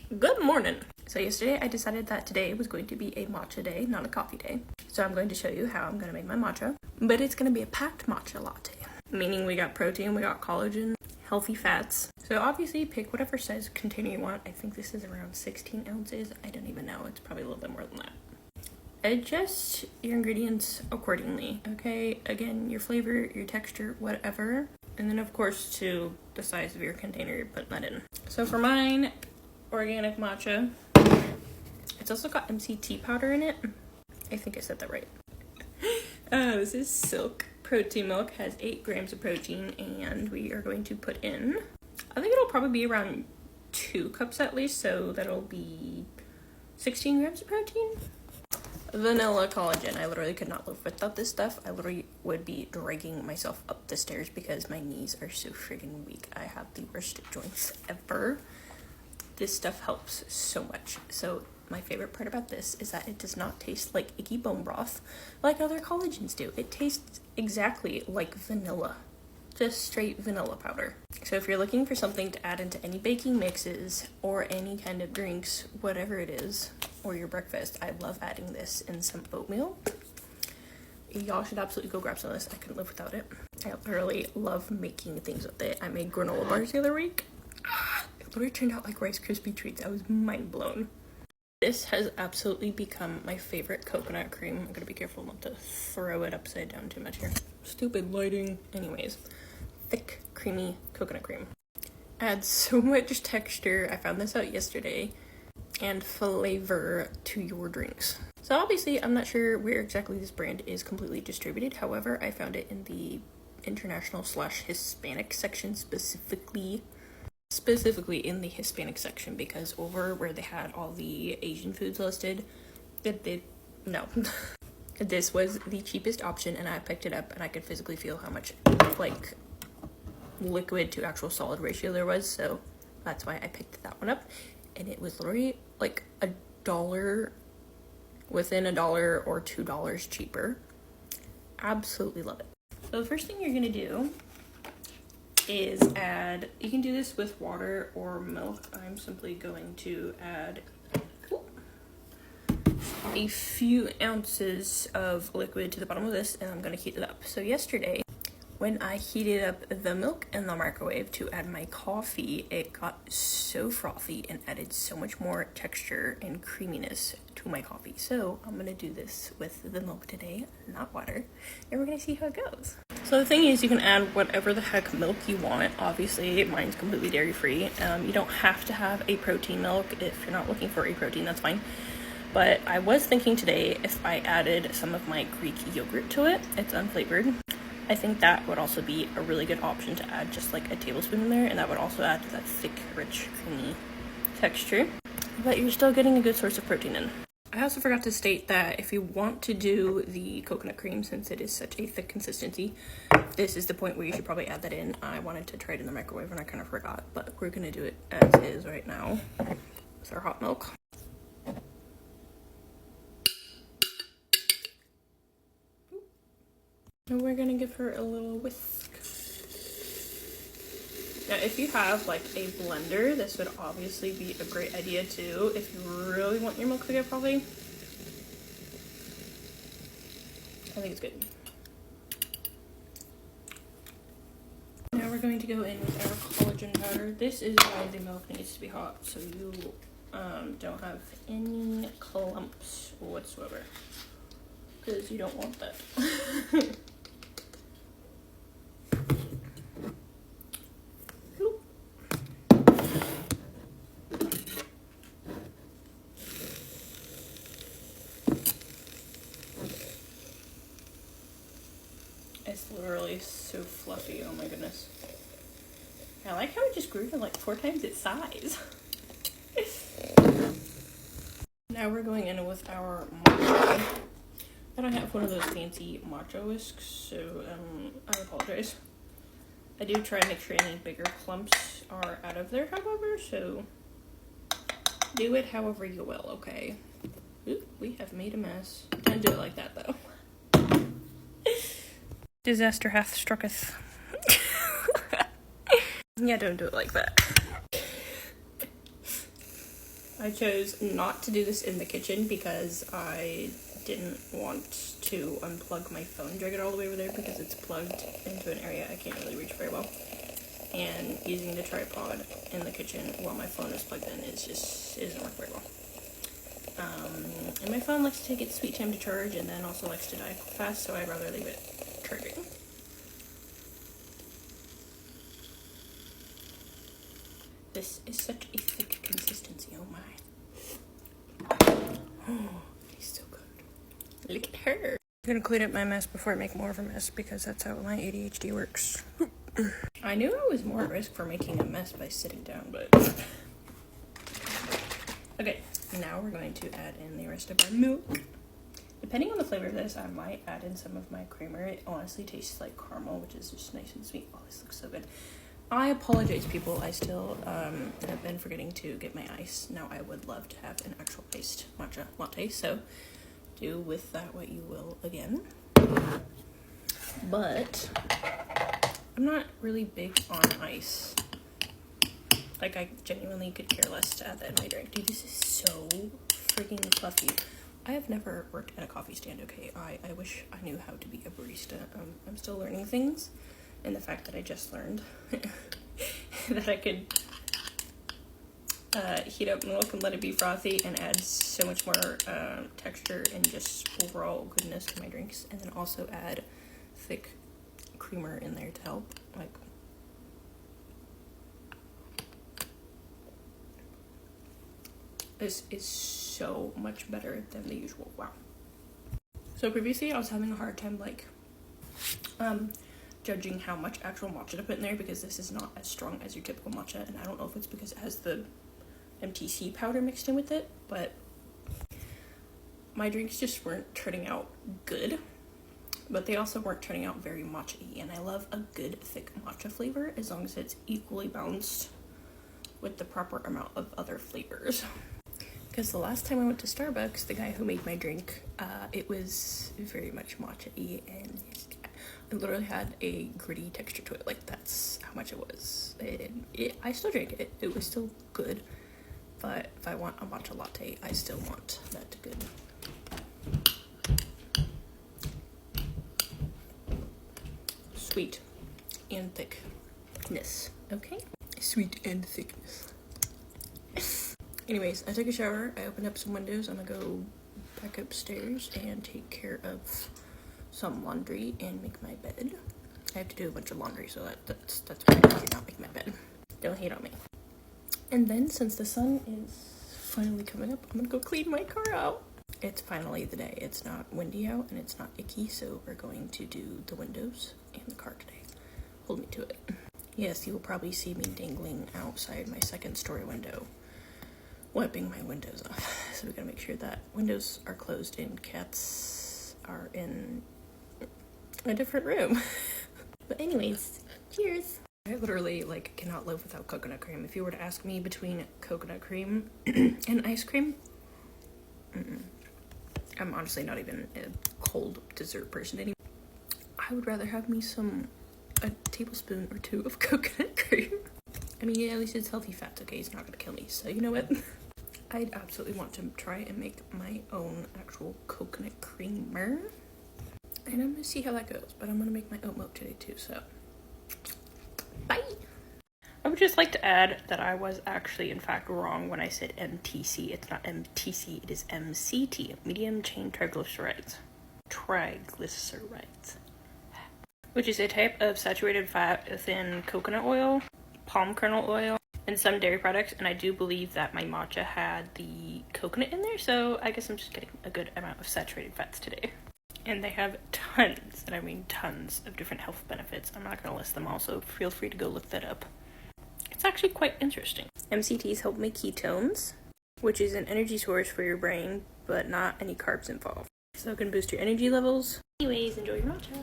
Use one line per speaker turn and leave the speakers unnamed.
Good morning. So yesterday I decided that today was going to be a matcha day, not a coffee day. So I'm going to show you how I'm going to make my matcha, but it's going to be a packed matcha latte. Meaning we got protein, we got collagen, healthy fats. So obviously pick whatever size container you want. I think this is around 16 ounces. I don't even know. It's probably a little bit more than that. Adjust your ingredients accordingly, okay? Again, your flavor, your texture, whatever. And then of course to the size of your container you're putting that in. So for mine, organic matcha. It's also got MCT powder in it. I think I said that right. This is Silk protein milk, has 8 grams of protein, and we are going to put in, I think it'll probably be around 2 cups at least, so that'll be 16 grams of protein. Vanilla collagen. I literally could not live without this stuff. I literally would be dragging myself up the stairs because my knees are so friggin' weak. I have the worst joints ever. This stuff helps so much. So my favorite part about this is that it does not taste like icky bone broth like other collagens do. It tastes exactly like vanilla. Just straight vanilla powder. So if you're looking for something to add into any baking mixes or any kind of drinks, whatever it is, or your breakfast, I love adding this in some oatmeal. Y'all should absolutely go grab some of this. I couldn't live without it. I literally love making things with it. I made granola bars the other week. It literally turned out like Rice Krispie treats. I was mind blown. This has absolutely become my favorite coconut cream. I'm gonna be careful not to throw it upside down too much here. Stupid lighting. Anyways, thick, creamy coconut cream. Adds so much texture. I found this out yesterday. And flavor to your drinks. So obviously, I'm not sure where exactly this brand is completely distributed. However, I found it in the international/Hispanic section, specifically in the Hispanic section, because over where they had all the Asian foods listed, this was the cheapest option, and I picked it up and I could physically feel how much like liquid to actual solid ratio there was, so that's why I picked that one up. And it was literally like $1, within $1 or $2 cheaper. Absolutely love it. So the first thing you're gonna do is add, you can do this with water or milk. I'm simply going to add a few ounces of liquid to the bottom of this, and I'm gonna heat it up. So yesterday, when I heated up the milk in the microwave to add my coffee, it got so frothy and added so much more texture and creaminess to my coffee. So I'm gonna do this with the milk today, not water, and we're gonna see how it goes. So the thing is, you can add whatever the heck milk you want. Obviously, mine's completely dairy-free. You don't have to have a protein milk. If you're not looking for a protein, that's fine. But I was thinking today if I added some of my Greek yogurt to it. It's unflavored. I think that would also be a really good option to add just like a tablespoon in there, and that would also add to that thick, rich, creamy texture. But you're still getting a good source of protein in. I also forgot to state that if you want to do the coconut cream, since it is such a thick consistency, this is the point where you should probably add that in. I wanted to try it in the microwave and I kind of forgot, but we're gonna do it as is right now with our hot milk. And we're gonna give her a little whisk. Now, if you have like a blender, this would obviously be a great idea too, if you really want your milk to get frothy. I think it's good. Now we're going to go in with our collagen powder. This is why the milk needs to be hot, so you don't have any clumps whatsoever, because you don't want that. It's literally so fluffy, oh my goodness. I like how it just grew to like 4 times its size. Now we're going in with our matcha. I don't have one of those fancy matcha whisks, so I apologize. I do try and make sure any bigger clumps are out of there, however, so do it however you will, okay? Oop, we have made a mess. Don't do it like that, though. Disaster hath strucketh. Yeah, don't do it like that. I chose not to do this in the kitchen because I didn't want to unplug my phone, drag it all the way over there because it's plugged into an area I can't really reach very well. And using the tripod in the kitchen while my phone is plugged in isn't work very well. And my phone likes to take its sweet time to charge and then also likes to die fast, so I'd rather leave it charging. This is such a thick consistency, oh my. Oh, it's so good. Look at her. I'm gonna clean up my mess before I make more of a mess because that's how my ADHD works. I knew I was more at risk for making a mess by sitting down, but... Okay, now we're going to add in the rest of our milk. Depending on the flavor of this, I might add in some of my creamer. It honestly tastes like caramel, which is just nice and sweet. Oh, this looks so good. I apologize, people. I still have been forgetting to get my ice. Now, I would love to have an actual iced matcha latte, so do with that what you will again. But I'm not really big on ice. Like, I genuinely could care less to add that in my drink. Dude, this is so freaking fluffy. I have never worked at a coffee stand, okay? I wish I knew how to be a barista. I'm still learning things. And the fact that I just learned that I could heat up milk and let it be frothy and add so much more texture and just overall goodness to my drinks. And then also add thick creamer in there to help. Like, this is so much better than the usual. Wow. So previously I was having a hard time like judging how much actual matcha to put in there because this is not as strong as your typical matcha, and I don't know if it's because it has the MTC powder mixed in with it, but my drinks just weren't turning out good, but they also weren't turning out very matcha-y, and I love a good thick matcha flavor as long as it's equally balanced with the proper amount of other flavors. Because the last time I went to Starbucks, the guy who made my drink, it was very much matcha-y, and it literally had a gritty texture to it. Like, that's how much it was. I still drank it. It was still good. But if I want a matcha latte, I still want that good. Sweet and thickness. Okay? Sweet and thickness. Anyways, I took a shower. I opened up some windows. I'm gonna go back upstairs and take care of some laundry and make my bed. I have to do a bunch of laundry, so that's why I did not make my bed. Don't hate on me. And then, since the sun is finally coming up, I'm gonna go clean my car out. It's finally the day. It's not windy out and it's not icky, so we're going to do the windows and the car today. Hold me to it. Yes, you will probably see me dangling outside my second story window, wiping my windows off. So we gotta make sure that windows are closed and cats are in a different room. But anyways, cheers. I literally cannot live without coconut cream. If you were to ask me between coconut cream and ice cream, I'm honestly not even a cold dessert person anymore. I would rather have me a tablespoon or two of coconut cream. I mean, yeah, at least it's healthy fats, okay? It's not gonna kill me, so you know what? I'd absolutely want to try and make my own actual coconut creamer. And I'm gonna see how that goes, but I'm gonna make my oat milk today too, so bye! I would just like to add that I was actually, in fact, wrong when I said MTC. It's not MTC, it is MCT, medium chain triglycerides. Triglycerides. Which is a type of saturated fat within coconut oil, palm kernel oil, and some dairy products, and I do believe that my matcha had the coconut in there, so I guess I'm just getting a good amount of saturated fats today. And they have tons, and I mean tons, of different health benefits. I'm not going to list them all, so feel free to go look that up. It's actually quite interesting. MCTs help make ketones, which is an energy source for your brain, but not any carbs involved. So it can boost your energy levels. Anyways, enjoy your matcha.